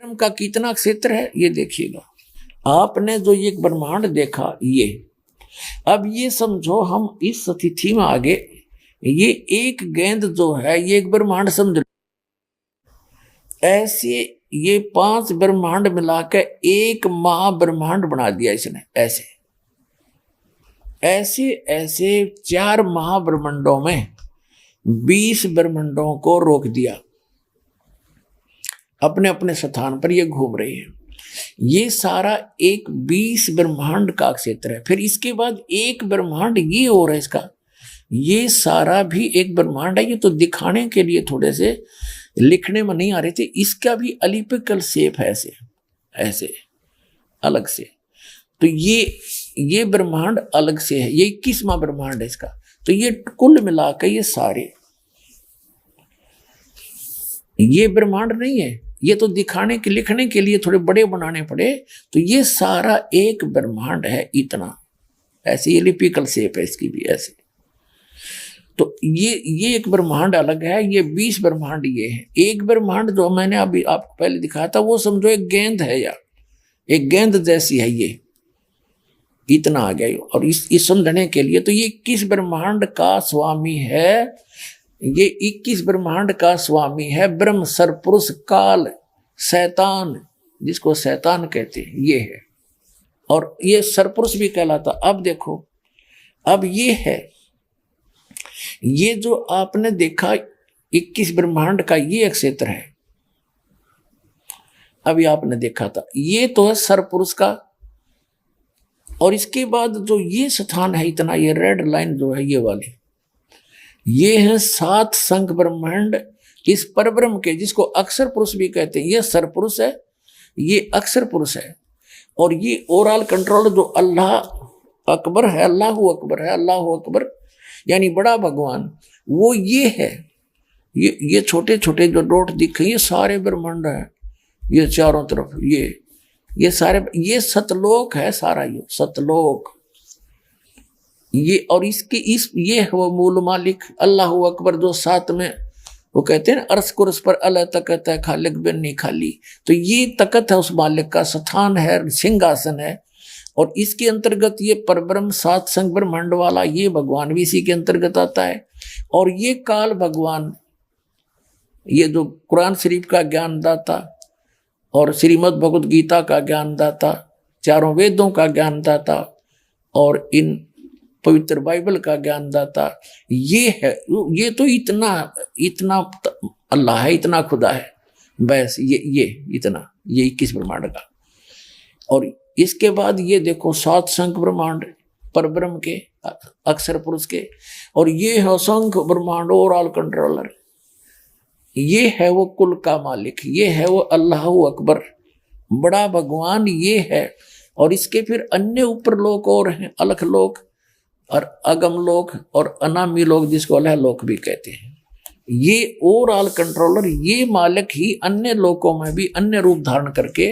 ब्रह्म का कितना क्षेत्र है ये देखिएगा। आपने जो ये ब्रह्मांड देखा, ये अब ये समझो हम इस स्थिति में आगे, ये एक गेंद जो है ये एक ब्रह्मांड समझ, ऐसे ये 5 ब्रह्मांड मिलाकर एक महाब्रह्मांड बना दिया इसने। ऐसे ऐसे ऐसे 4 महाब्रह्मांडों में 20 ब्रह्मांडों को रोक दिया, अपने अपने स्थान पर ये घूम रहे हैं। ये सारा एक 20 ब्रह्मांड का क्षेत्र है। फिर इसके बाद एक ब्रह्मांड ये और है इसका, ये सारा भी एक ब्रह्मांड है। ये तो दिखाने के लिए थोड़े से लिखने में नहीं आ रहे थे। इसका भी एलिप्टिकल शेप है, ऐसे ऐसे अलग से। तो ये ब्रह्मांड अलग से है, ये 21वां ब्रह्मांड है इसका। तो ये कुल मिलाकर ये सारे, ये ब्रह्मांड नहीं है, ये तो दिखाने के लिखने के लिए थोड़े बड़े बनाने पड़े। तो ये सारा एक ब्रह्मांड है इतना, ऐसे एलिप्टिकल शेप है इसकी भी ऐसे। तो ये एक ब्रह्मांड अलग है, ये 20 ब्रह्मांड ये है। एक ब्रह्मांड जो मैंने अभी आपको पहले दिखाया था वो समझो एक गेंद है, या एक गेंद जैसी है, ये इतना आ गया। और इस समझने के लिए तो ये 21 ब्रह्मांड का स्वामी है, ये 21 ब्रह्मांड का स्वामी है ब्रह्म, सरपुरुष, काल, शैतान, जिसको शैतान कहते हैं, ये है। और ये सरपुरुष भी कहलाता। अब देखो, अब ये है, ये जो आपने देखा 21 ब्रह्मांड का ये क्षेत्र है, अभी आपने देखा था, ये तो है सरपुरुष का। और इसके बाद जो ये स्थान है इतना, ये रेड लाइन जो है ये वाली, ये है 7 संख ब्रह्मांड इस परब्रह्म के, जिसको अक्षर पुरुष भी कहते हैं। ये सरपुरुष है, ये अक्षर पुरुष है। और ये ओवरऑल कंट्रोल जो अल्लाह अकबर है, अल्लाहु अकबर है, अल्लाहु अकबर यानी बड़ा भगवान, वो ये है। ये छोटे छोटे जो डॉट दिखे ये सारे ब्रह्मांड है, ये चारों तरफ ये सारे, ये सतलोक है सारा, ये सतलोक ये। और इसके ये है वो मूल मालिक अल्लाहु अकबर, जो 7 में वो कहते हैं अर्श कुर्स पर अल्लाह तकत है, खालिक बिन नहीं खाली। तो ये तकत है उस मालिक का, स्थान है, सिंहासन है। और इसके अंतर्गत ये परब्रह्म 7 संख ब्रह्मांड वाला ये भगवान भी इसी के अंतर्गत आता है। और ये काल भगवान, ये जो कुरान शरीफ का ज्ञानदाता और श्रीमद् भगवद गीता का ज्ञानदाता, चारों वेदों का ज्ञानदाता और इन पवित्र बाइबल का ज्ञानदाता, ये है। ये तो इतना अल्लाह है, इतना खुदा है, बस ये इतना, ये 21 ब्रह्मांड का। और इसके बाद ये देखो 7 संख ब्रह्मांड परब्रह्म के, अक्षर पुरुष के। और ये है संख ब्रह्मांड ओवरऑल कंट्रोलर, ये है वो कुल का मालिक, ये है वो अल्लाहु अकबर, बड़ा भगवान ये है। और इसके फिर अन्य ऊपर लोक और हैं, अलख लोक और अगम लोक और अनामी लोक, जिसको अलह लोक भी कहते हैं। ये ओवरऑल कंट्रोलर, ये मालिक ही अन्य लोकों में भी अन्य रूप धारण करके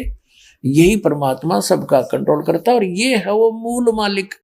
यही परमात्मा सबका कंट्रोल करता है। और ये है वो मूल मालिक,